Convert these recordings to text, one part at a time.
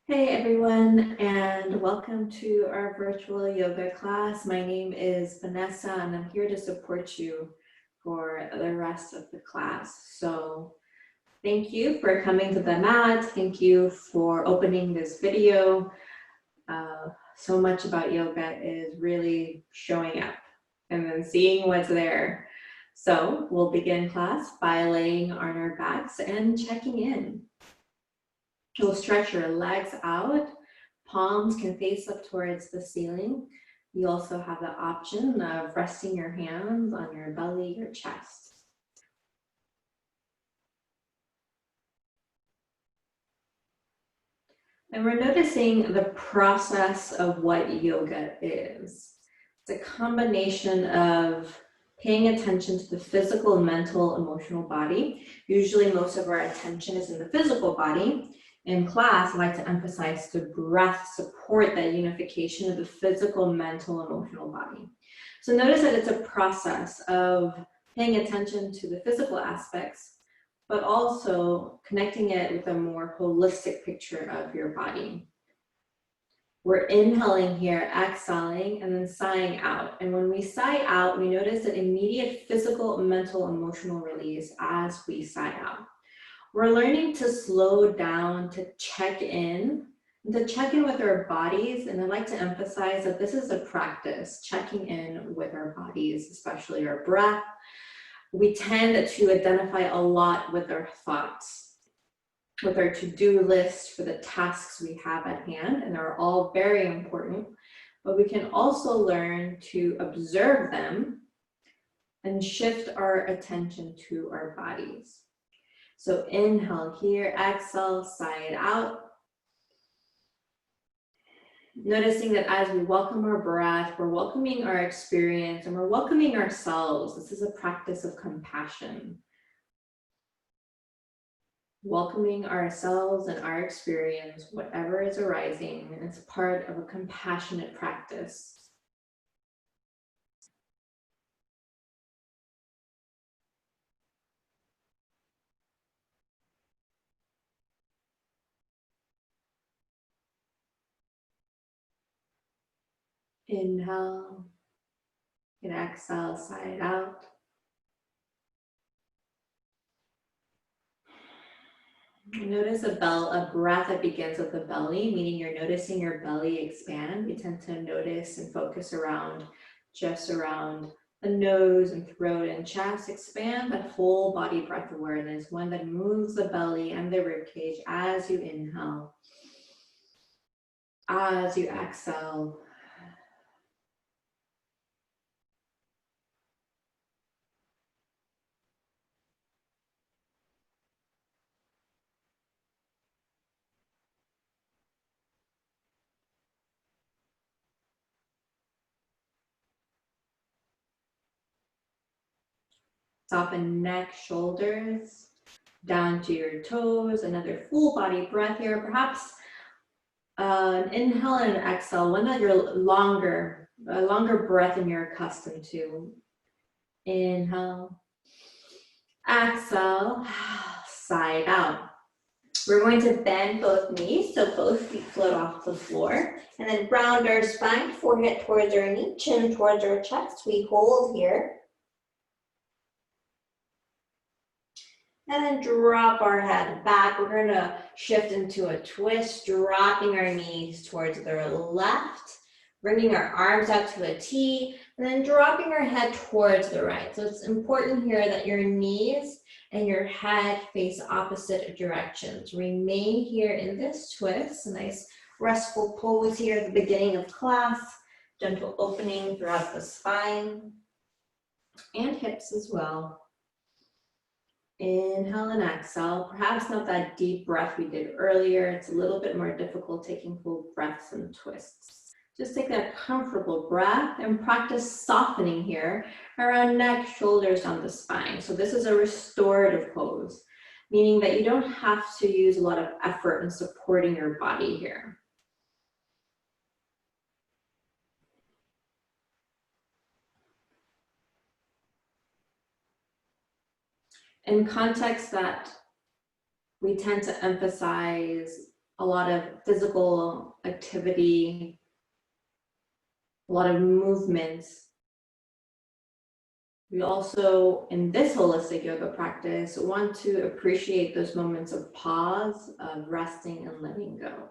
Hey everyone, and welcome to our virtual yoga class. My name is Vanessa, and I'm here to support you for the rest of the class. So thank you for coming to the mat. Thank you for opening this video. So much about yoga is really showing up and then seeing what's there. So we'll begin class by laying on our backs and checking in. You'll stretch your legs out. Palms can face up towards the ceiling. You also have the option of resting your hands on your belly, your chest. And we're noticing the process of what yoga is. It's a combination of paying attention to the physical, mental, emotional body. Usually most of our attention is in the physical body. In class, I like to emphasize the breath support that unification of the physical, mental, emotional body. So notice that it's a process of paying attention to the physical aspects, but also connecting it with a more holistic picture of your body. We're inhaling here, exhaling, and then sighing out. And when we sigh out, we notice an immediate physical, mental, emotional release as we sigh out. We're learning to slow down, to check in with our bodies. And I'd like to emphasize that this is a practice, checking in with our bodies, especially our breath. We tend to identify a lot with our thoughts, with our to-do list for the tasks we have at hand, and they're all very important, but we can also learn to observe them and shift our attention to our bodies. So inhale here, exhale, sigh it out. Noticing that as we welcome our breath, we're welcoming our experience and we're welcoming ourselves. This is a practice of compassion. Welcoming ourselves and our experience, whatever is arising, and it's part of a compassionate practice. Inhale and exhale, sigh it out. Notice a breath that begins with the belly, meaning you're noticing your belly expand. We tend to notice and focus just around the nose and throat and chest. Expand that whole body breath awareness, one that moves the belly and the rib cage as you inhale. As you exhale. Soften neck, shoulders, down to your toes. Another full body breath here. Perhaps an inhale and an exhale, one that you're a longer breath than you're accustomed to. Inhale, exhale, sigh it out. We're going to bend both knees, so both feet float off the floor, and then round our spine, forehead towards our knee, chin towards our chest. We hold here. And then drop our head back. We're going to shift into a twist, dropping our knees towards the left, bringing our arms out to a T, and then dropping our head towards the right. So it's important here that your knees and your head face opposite directions. Remain here in this twist. A nice restful pose here at the beginning of class. Gentle opening throughout the spine and hips as well. Inhale and exhale. Perhaps not that deep breath we did earlier. It's a little bit more difficult taking full breaths and twists. Just take that comfortable breath and practice softening here around neck, shoulders, down the spine. So this is a restorative pose, meaning that you don't have to use a lot of effort in supporting your body here. In contexts that we tend to emphasize a lot of physical activity, a lot of movements. We also, in this holistic yoga practice, want to appreciate those moments of pause, of resting and letting go.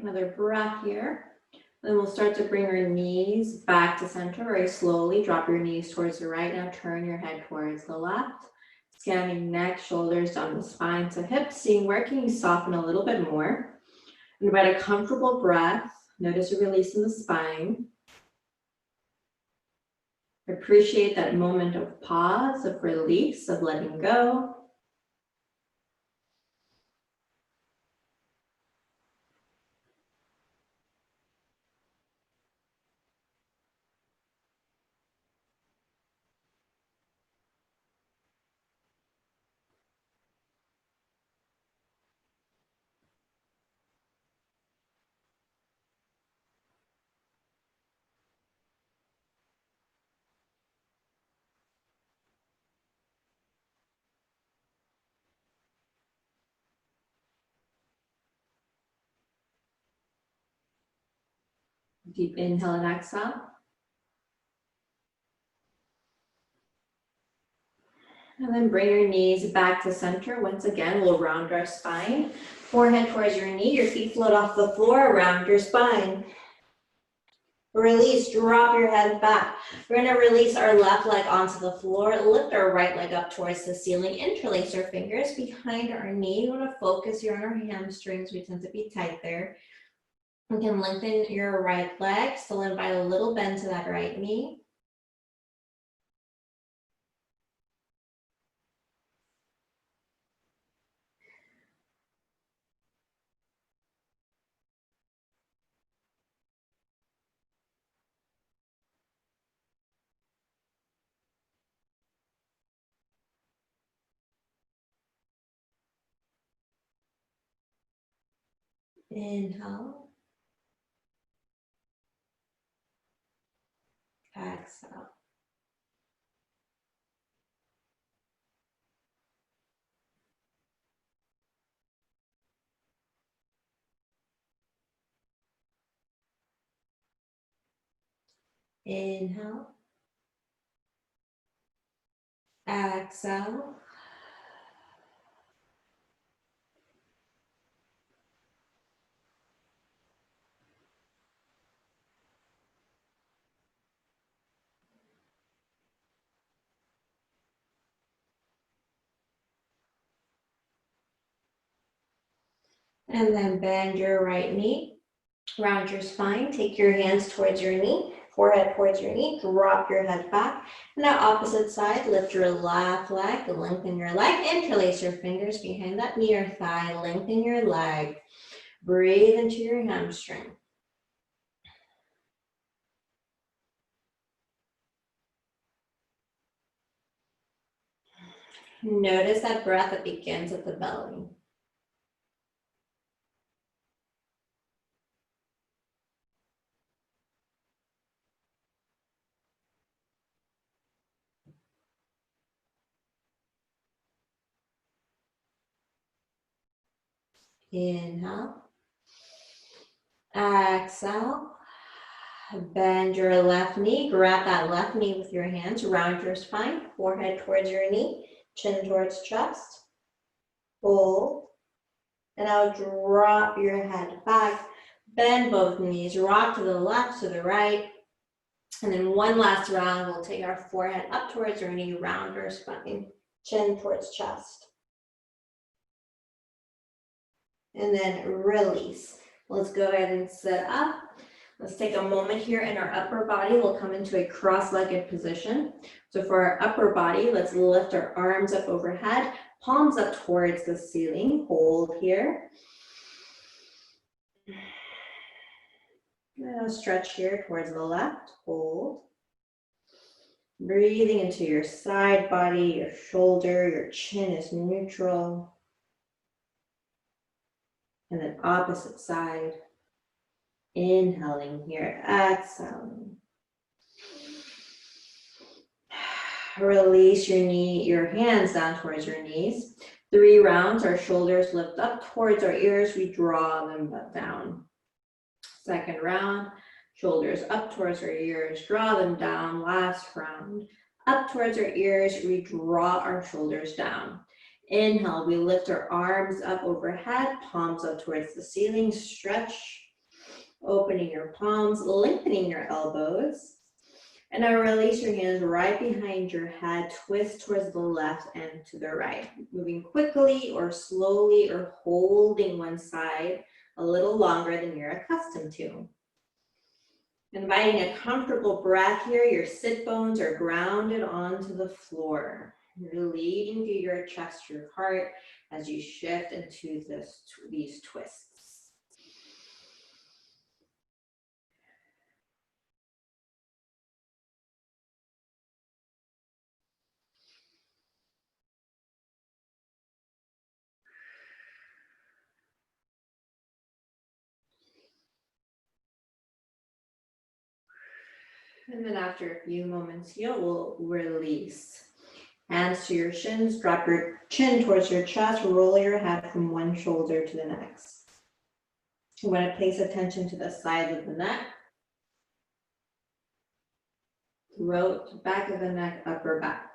Another breath here. Then we'll start to bring our knees back to center very slowly. Drop your knees towards the right. Now turn your head towards the left. Scanning neck, shoulders, down the spine to hips. Seeing where can you soften a little bit more. Invite a comfortable breath. Notice a release in the spine. Appreciate that moment of pause, of release, of letting go. Deep inhale and exhale. And then bring your knees back to center. Once again, we'll round our spine. Forehead towards your knee, your feet float off the floor, round your spine. Release, drop your head back. We're gonna release our left leg onto the floor, lift our right leg up towards the ceiling, interlace our fingers behind our knee. You wanna focus here on our hamstrings, we tend to be tight there. You can lengthen your right leg, still invite a little bend to that right knee. Inhale. Exhale. Inhale. Exhale. And then bend your right knee, round your spine, take your hands towards your knee, forehead towards your knee, drop your head back. Now opposite side, lift your left leg, lengthen your leg, interlace your fingers behind that knee or thigh, lengthen your leg. Breathe into your hamstring. Notice that breath that begins at the belly. Inhale. Exhale. Bend your left knee, grab that left knee with your hands, round your spine, forehead towards your knee, chin towards chest. Hold. And now drop your head back, bend both knees, rock to the left, to the right. And then one last round, we'll take our forehead up towards our knee, round our spine, chin towards chest. And then release. Let's go ahead and sit up. Let's take a moment here in our upper body. We'll come into a cross-legged position. So for our upper body, let's lift our arms up overhead, palms up towards the ceiling. Hold here. Now stretch here towards the left. Hold. Breathing into your side body, your shoulder, your chin is neutral. And then opposite side. Inhaling here, exhaling. Release your hands down towards your knees. 3 rounds, our shoulders lift up towards our ears. We draw them down. Second round, shoulders up towards our ears, draw them down. Last round, up towards our ears, we draw our shoulders down. Inhale, we lift our arms up overhead, palms up towards the ceiling, stretch, opening your palms, lengthening your elbows. And now release your hands right behind your head, twist towards the left and to the right. Moving quickly or slowly or holding one side a little longer than you're accustomed to. Inviting a comfortable breath here, your sit bones are grounded onto the floor. You're leading through your chest, your heart, as you shift into these twists. And then after a few moments here, we'll release. Hands to your shins, drop your chin towards your chest, roll your head from one shoulder to the next. You want to place attention to the sides of the neck, throat, back of the neck, upper back.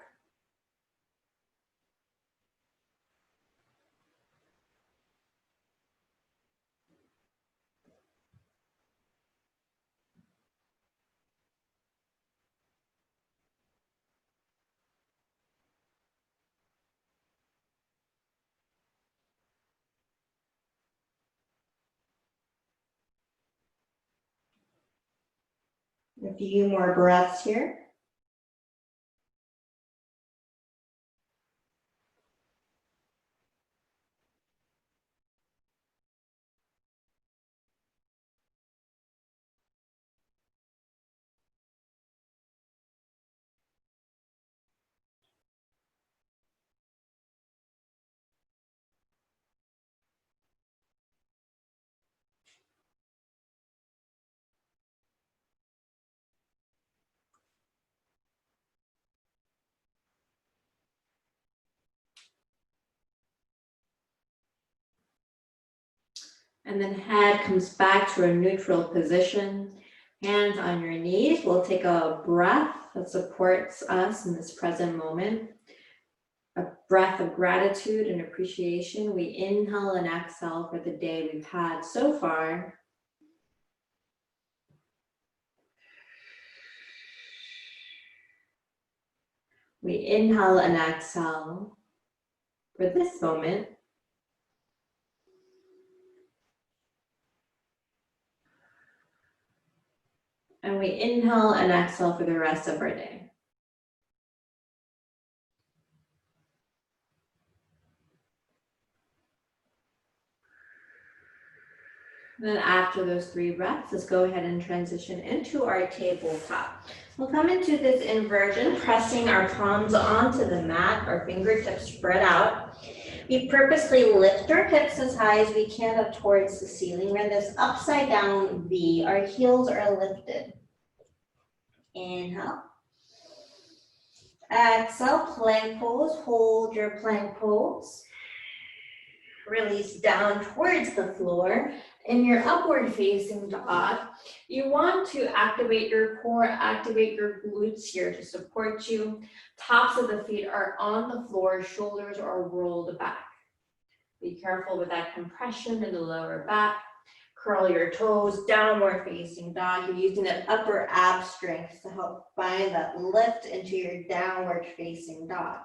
A few more breaths here. And then head comes back to a neutral position. Hands on your knees. We'll take a breath that supports us in this present moment. A breath of gratitude and appreciation. We inhale and exhale for the day we've had so far. We inhale and exhale for this moment. And we inhale and exhale for the rest of our day. Then after those 3 breaths, let's go ahead and transition into our tabletop. We'll come into this inversion, pressing our palms onto the mat, our fingertips spread out. We purposely lift our hips as high as we can up towards the ceiling. We're in this upside down V. Our heels are lifted. Inhale. Exhale, plank pose. Hold your plank pose. Release down towards the floor. In your upward facing dog, you want to activate your core, activate your glutes here to support you. Tops of the feet are on the floor, shoulders are rolled back. Be careful with that compression in the lower back. Curl your toes, downward facing dog. You're using that upper ab strength to help find that lift into your downward facing dog.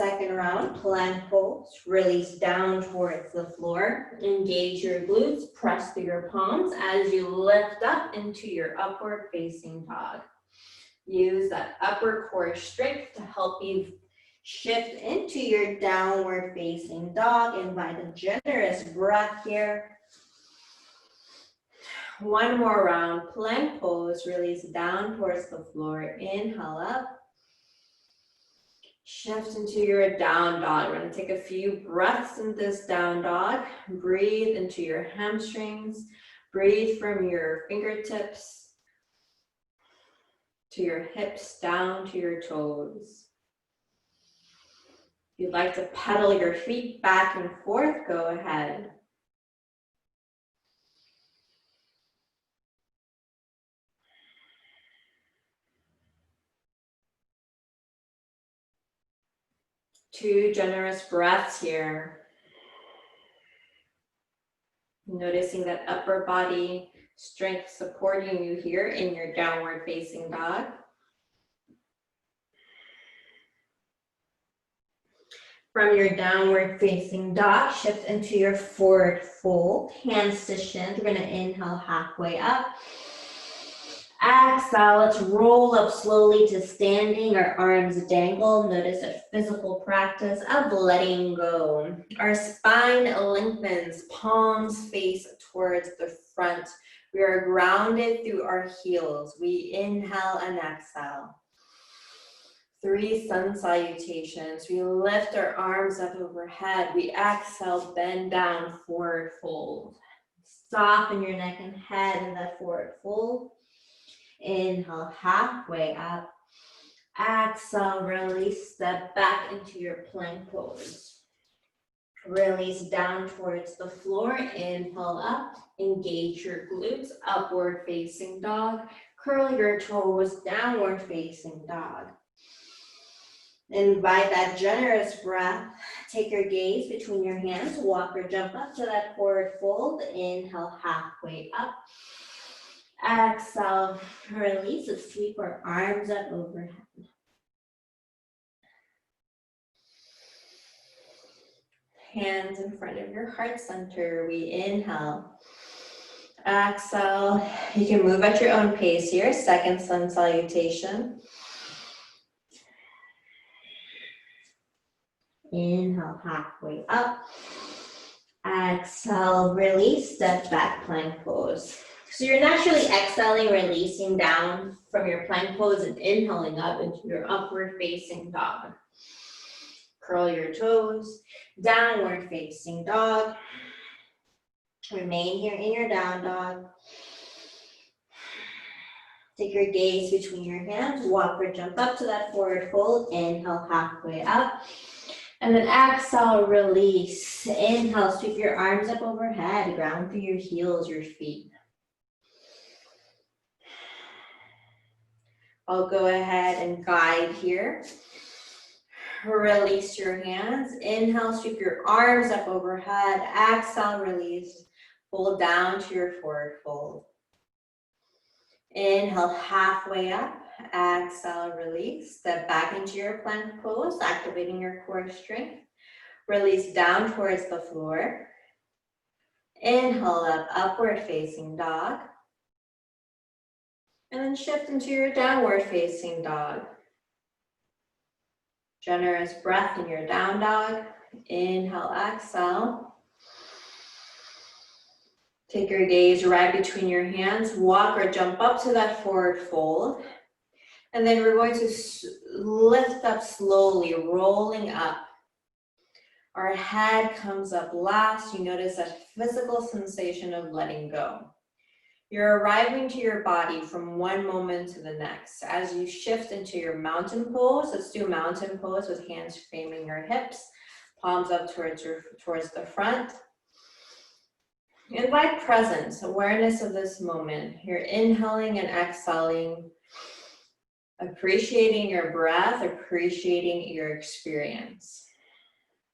Second round, plank pose. Release down towards the floor. Engage your glutes, press through your palms as you lift up into your upward facing dog. Use that upper core strength to help you shift into your downward facing dog. Invite a generous breath here. One more round, plank pose. Release down towards the floor. Inhale up. Shift into your down dog. We're going to take a few breaths in this down dog. Breathe into your hamstrings. Breathe from your fingertips to your hips, down to your toes. If you'd like to pedal your feet back and forth, go ahead. Two generous breaths here. Noticing that upper body strength supporting you here in your downward facing dog. From your downward facing dog, shift into your forward fold. Hands to shins. We're going to inhale halfway up. Exhale, let's roll up slowly to standing. Our arms dangle. Notice a physical practice of letting go. Our spine lengthens, palms face towards the front. We are grounded through our heels. We inhale and exhale. 3 sun salutations. We lift our arms up overhead. We exhale, bend down, forward fold. Soften your neck and head in that forward fold. Inhale, halfway up. Exhale, release, step back into your plank pose. Release down towards the floor. Inhale up. Engage your glutes, upward facing dog. Curl your toes, downward facing dog. Invite that generous breath. Take your gaze between your hands. Walk or jump up to that forward fold. Inhale, halfway up. Exhale, release and sweep our arms up overhead. Hands in front of your heart center. We inhale. Exhale. You can move at your own pace here. Second sun salutation. Inhale, halfway up. Exhale, release, step back, plank pose. So you're naturally exhaling, releasing down from your plank pose and inhaling up into your upward facing dog. Curl your toes, downward facing dog. Remain here in your down dog. Take your gaze between your hands, walk or jump up to that forward fold. Inhale, halfway up. And then exhale, release. Inhale, sweep your arms up overhead, ground through your heels, your feet. I'll go ahead and guide here. Release your hands. Inhale, sweep your arms up overhead. Exhale, release. Fold down to your forward fold. Inhale, halfway up. Exhale, release. Step back into your plank pose, activating your core strength. Release down towards the floor. Inhale up, upward facing dog. And then shift into your downward facing dog. Generous breath in your down dog. Inhale, exhale. Take your gaze right between your hands. Walk or jump up to that forward fold. And then we're going to lift up slowly, rolling up. Our head comes up last. You notice that physical sensation of letting go. You're arriving to your body from one moment to the next. As you shift into your mountain pose, let's do mountain pose with hands framing your hips, palms up towards the front. Invite presence, awareness of this moment. You're inhaling and exhaling, appreciating your breath, appreciating your experience.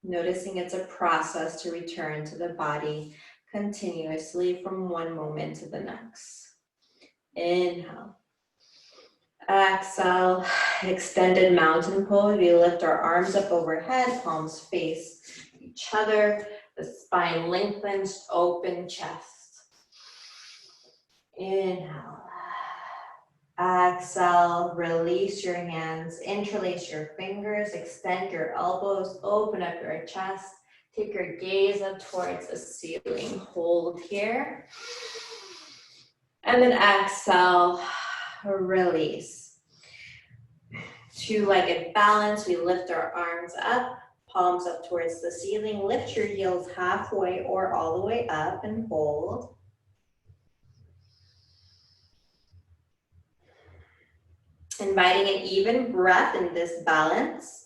Noticing it's a process to return to the body continuously from one moment to the next. Inhale. Exhale, extended mountain pose. We lift our arms up overhead, palms face each other, the spine lengthens, open chest. Inhale. Exhale, release your hands, interlace your fingers, extend your elbows, open up your chest. Take your gaze up towards the ceiling. Hold here. And then exhale, release. Two-legged balance. We lift our arms up, palms up towards the ceiling. Lift your heels halfway or all the way up and hold. Inviting an even breath in this balance.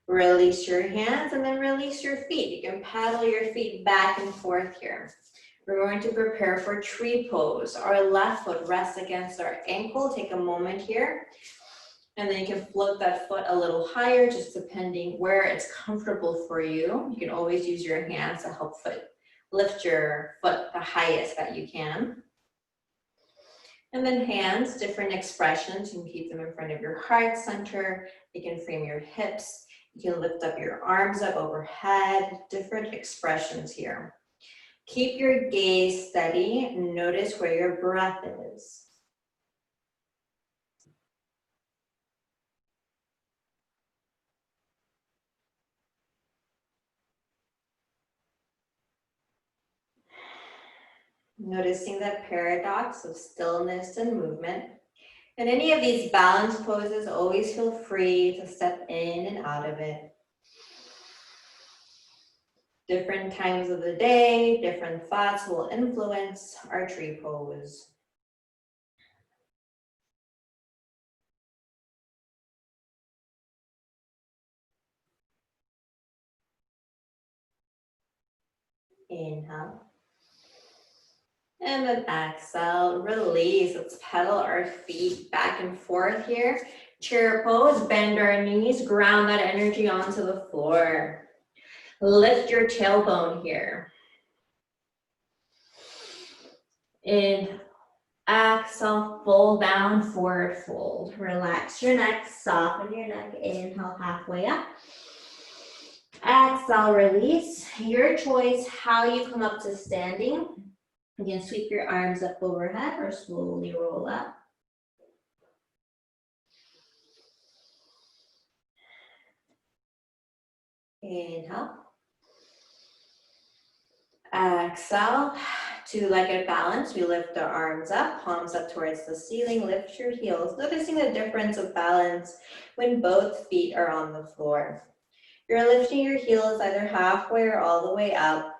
Release your hands and then release your feet. You can paddle your feet back and forth here. We're going to prepare for tree pose. Our left foot rests against our ankle. Take a moment here. And then you can float that foot a little higher, just depending where it's comfortable for you. You can always use your hands to help lift your foot the highest that you can. And then hands, different expressions. You can keep them in front of your heart center. You can frame your hips. You can lift up your arms up overhead. Different expressions here. Keep your gaze steady and notice where your breath is. Noticing that paradox of stillness and movement. In any of these balance poses, always feel free to step in and out of it. Different times of the day, different thoughts will influence our tree pose. Inhale. And then exhale, release. Let's pedal our feet back and forth here. Chair pose, bend our knees, ground that energy onto the floor. Lift your tailbone here. Inhale, exhale, fold down, forward fold. Relax your neck, soften your neck. Inhale, halfway up. Exhale, release. Your choice how you come up to standing. You can sweep your arms up overhead or slowly roll up. Inhale. Exhale. Two-legged balance. We lift our arms up, palms up towards the ceiling. Lift your heels, noticing the difference of balance when both feet are on the floor. You're lifting your heels either halfway or all the way up.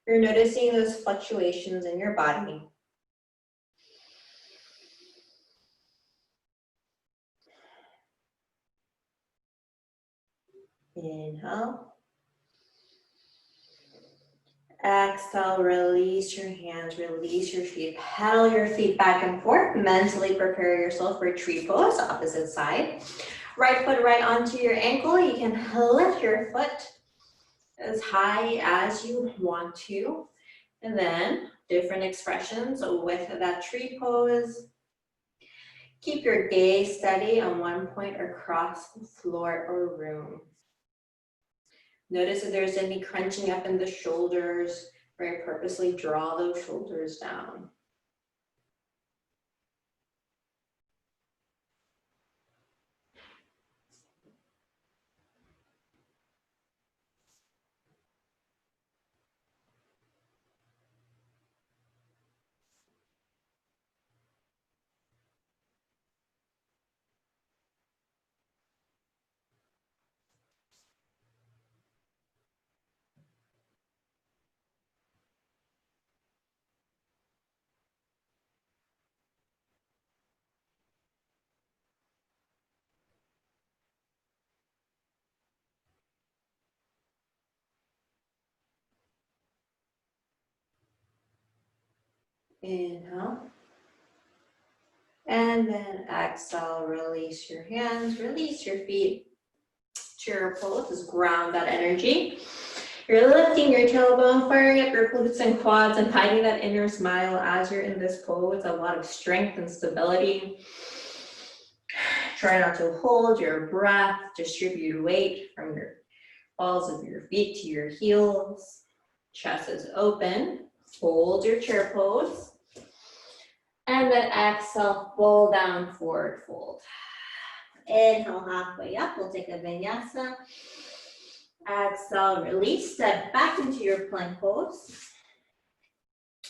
You're noticing those fluctuations in your body. Inhale. Exhale, release your hands, release your feet. Pedal your feet back and forth. Mentally prepare yourself for tree pose, opposite side. Right foot right onto your ankle. You can lift your foot as high as you want to. And then different expressions with that tree pose. Keep your gaze steady on one point across the floor or room. Notice if there's any crunching up in the shoulders. Very purposely draw those shoulders down. Inhale. And then exhale, release your hands, release your feet. Chair pose, just ground that energy. You're lifting your tailbone, firing up your glutes and quads, and hiding that inner smile as you're in this pose. A lot of strength and stability. Try not to hold your breath. Distribute weight from your balls of your feet to your heels. Chest is open. Hold your chair pose. And then exhale, fold down, forward fold. Inhale, halfway up. We'll take a vinyasa. Exhale, release. Step back into your plank pose.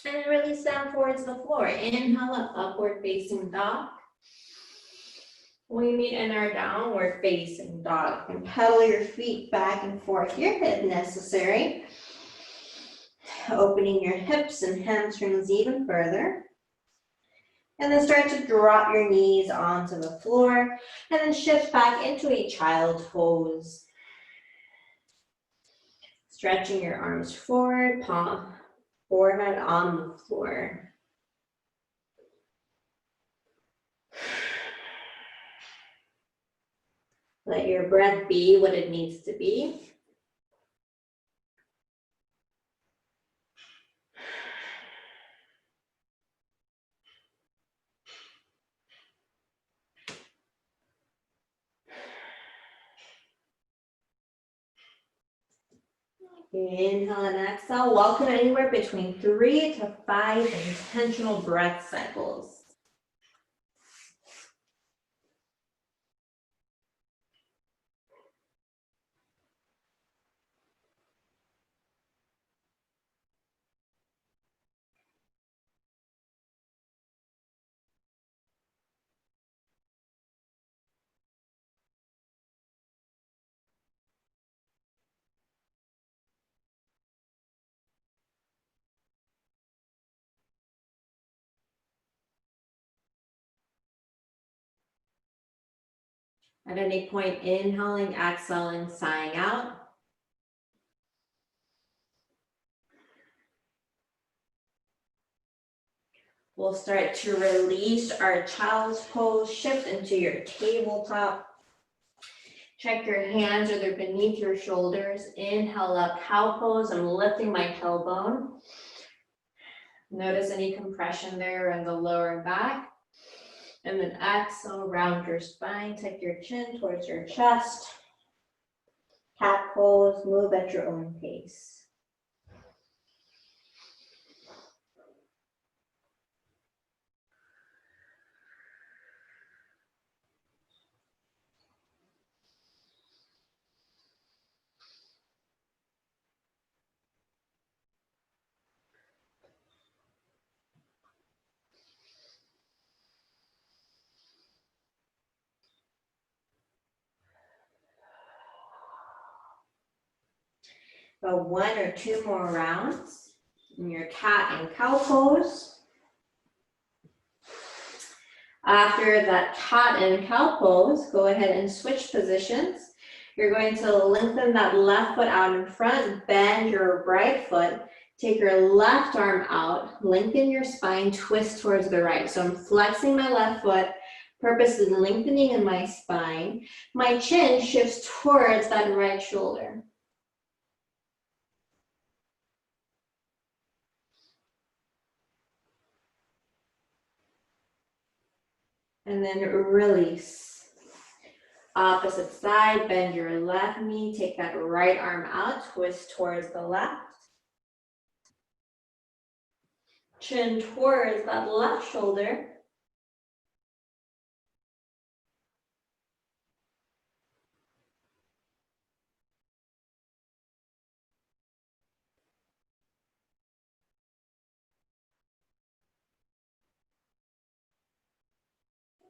And then release down towards the floor. Inhale up, upward facing dog. We meet in our downward facing dog. And pedal your feet back and forth here if necessary. Opening your hips and hamstrings even further. And then start to drop your knees onto the floor. And then shift back into a child pose. Stretching your arms forward, palm, forehead on the floor. Let your breath be what it needs to be. Inhale and exhale. Welcome anywhere between 3 to 5 intentional breath cycles. At any point, inhaling, exhaling, sighing out. We'll start to release our child's pose, shift into your tabletop. Check your hands, are they beneath your shoulders? Inhale up, cow pose. I'm lifting my tailbone. Notice any compression there in the lower back. And then exhale, round your spine, take your chin towards your chest. Cat pose, move at your own pace. Go 1 or 2 more rounds in your cat and cow pose. After that cat and cow pose, go ahead and switch positions. You're going to lengthen that left foot out in front, bend your right foot, take your left arm out, lengthen your spine, twist towards the right. So I'm flexing my left foot, purpose is lengthening in my spine. My chin shifts towards that right shoulder. And then release. Opposite side, bend your left knee, take that right arm out, twist towards the left. Chin towards that left shoulder.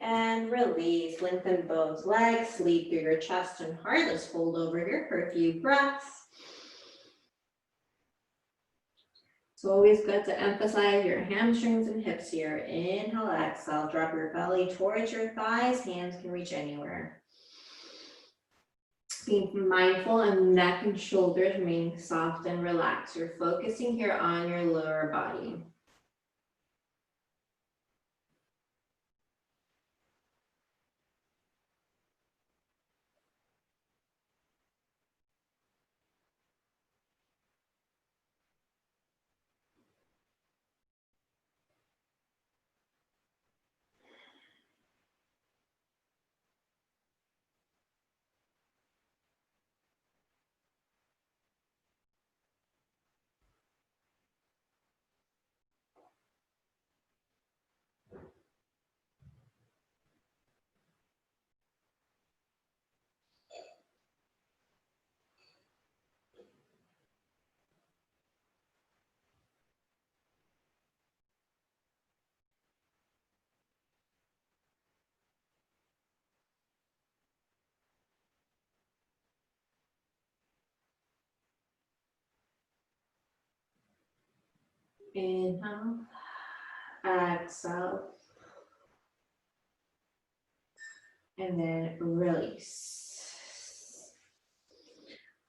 And release, lengthen both legs, lead through your chest and heart. Let's fold over here for a few breaths. It's always good to emphasize your hamstrings and hips here. Inhale, exhale, drop your belly towards your thighs. Hands can reach anywhere. Being mindful of neck and shoulders remaining soft and relaxed. You're focusing here on your lower body. Inhale, exhale, and then release.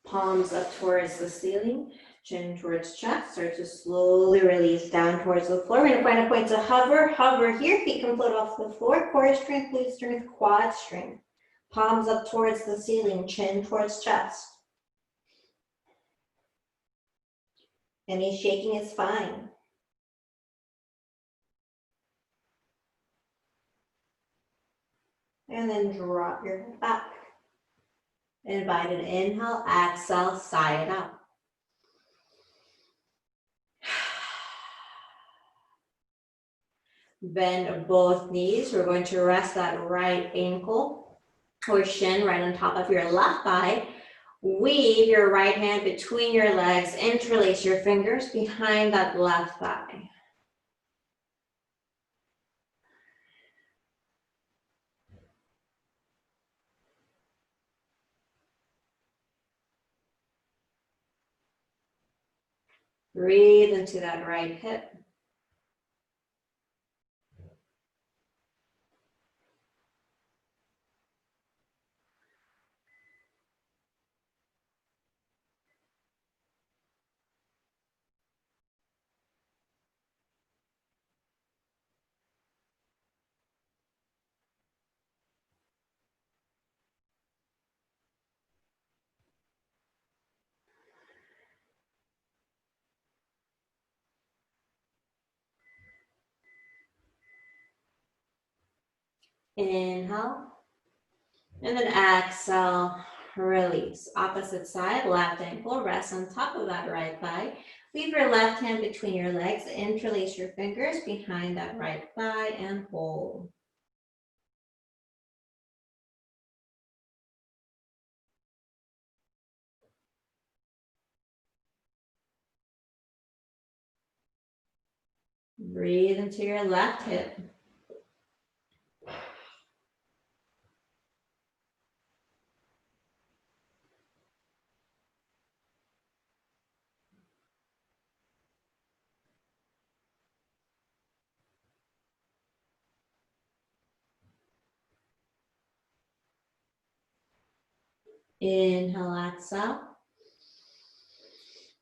Palms up towards the ceiling, chin towards chest. Start to slowly release down towards the floor. We're going to find a point to hover. Hover here. Feet can float off the floor. Core strength, glute strength, quad strength. Palms up towards the ceiling, chin towards chest. Any shaking is fine. And then drop your head back. Invited inhale, exhale, sigh it out. Bend both knees. We're going to rest that right ankle or shin right on top of your left thigh. Weave your right hand between your legs. Interlace your fingers behind that left thigh. Breathe into that right hip. Inhale. And then exhale, release. Opposite side, left ankle, rest on top of that right thigh. Leave your left hand between your legs, interlace your fingers behind that right thigh and hold. Breathe into your left hip. Inhale, exhale.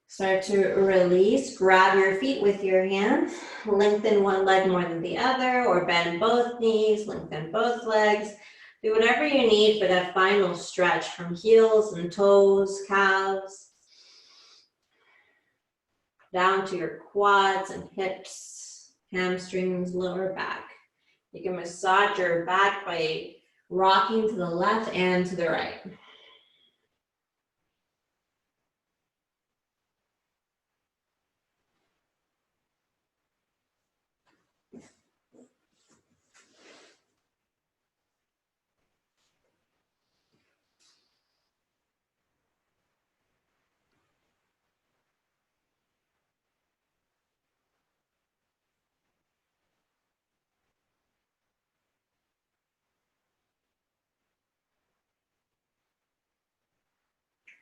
Start to release. Grab your feet with your hands. Lengthen one leg more than the other, or bend both knees, lengthen both legs. Do whatever you need for that final stretch from heels and toes, calves, down to your quads and hips, hamstrings, lower back. You can massage your back by rocking to the left and to the right.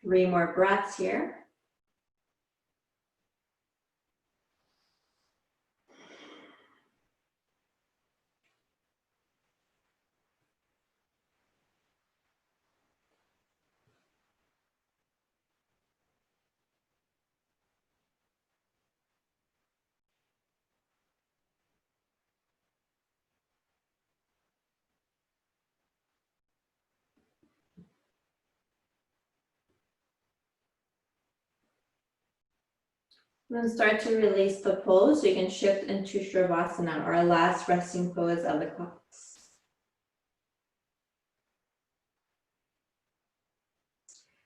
Three more breaths here. Then start to release the pose so you can shift into Shavasana, or our last resting pose of the class.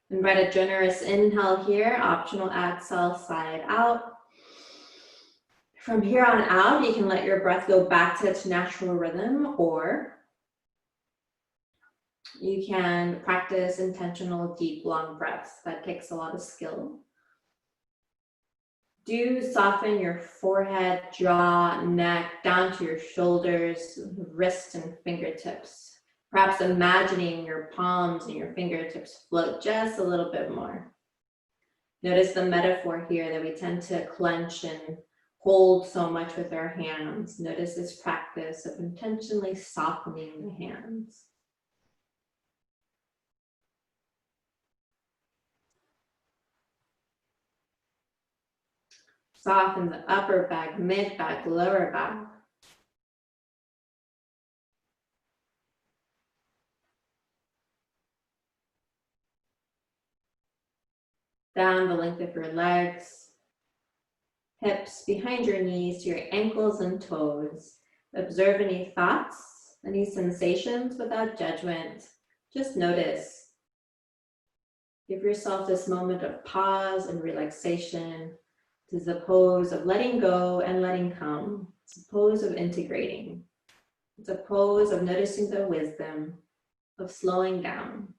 Invite a generous inhale here, optional exhale, side out. From here on out, you can let your breath go back to its natural rhythm, or you can practice intentional, deep, long breaths. That takes a lot of skill. Do soften your forehead, jaw, neck, down to your shoulders, wrists, and fingertips. Perhaps imagining your palms and your fingertips float just a little bit more. Notice the metaphor here that we tend to clench and hold so much with our hands. Notice this practice of intentionally softening the hands. Soften the upper back, mid back, lower back. Down the length of your legs, hips behind your knees to your ankles and toes. Observe any thoughts, any sensations without judgment. Just notice. Give yourself this moment of pause and relaxation. This is a pose of letting go and letting come. It's a pose of integrating. It's a pose of noticing the wisdom, of slowing down.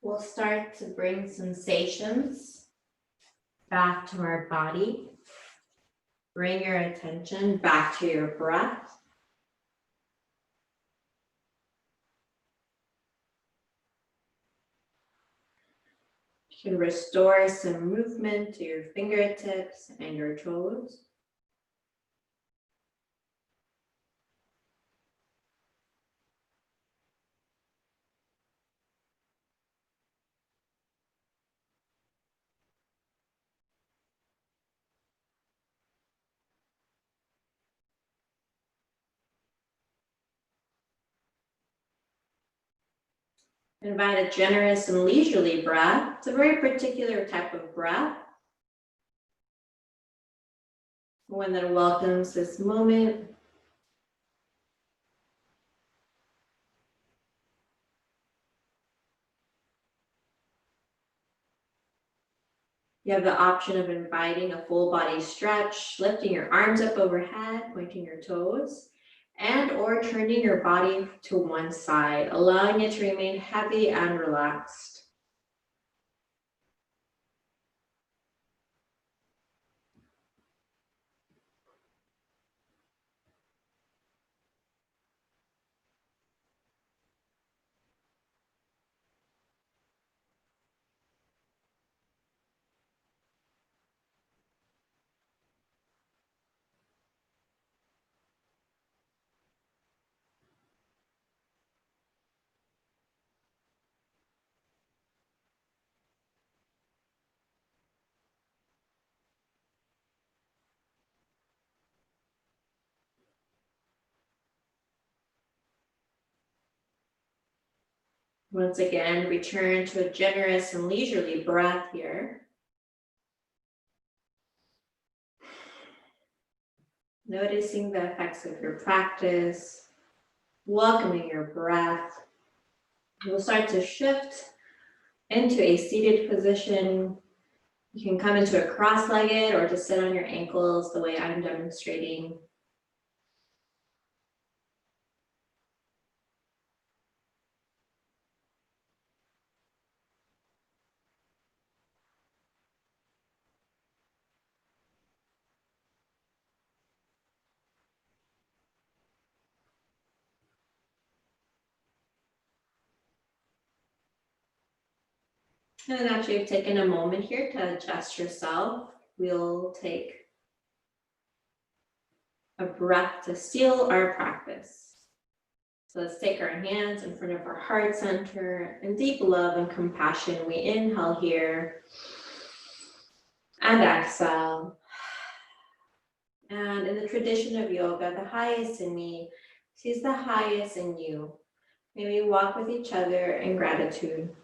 We'll start to bring sensations back to our body. Bring your attention back to your breath. You can restore some movement to your fingertips and your toes. Invite a generous and leisurely breath. It's a very particular type of breath. One that welcomes this moment. You have the option of inviting a full body stretch, lifting your arms up overhead, pointing your toes, and or turning your body to one side, allowing it to remain heavy and relaxed. Once again, return to a generous and leisurely breath here. Noticing the effects of your practice, welcoming your breath. We'll start to shift into a seated position. You can come into a cross-legged or just sit on your ankles the way I'm demonstrating. And then after you've taken a moment here to adjust yourself, we'll take a breath to seal our practice. So let's take our hands in front of our heart center. In deep love and compassion, we inhale here and exhale. And in the tradition of yoga, the highest in me sees the highest in you. May we walk with each other in gratitude.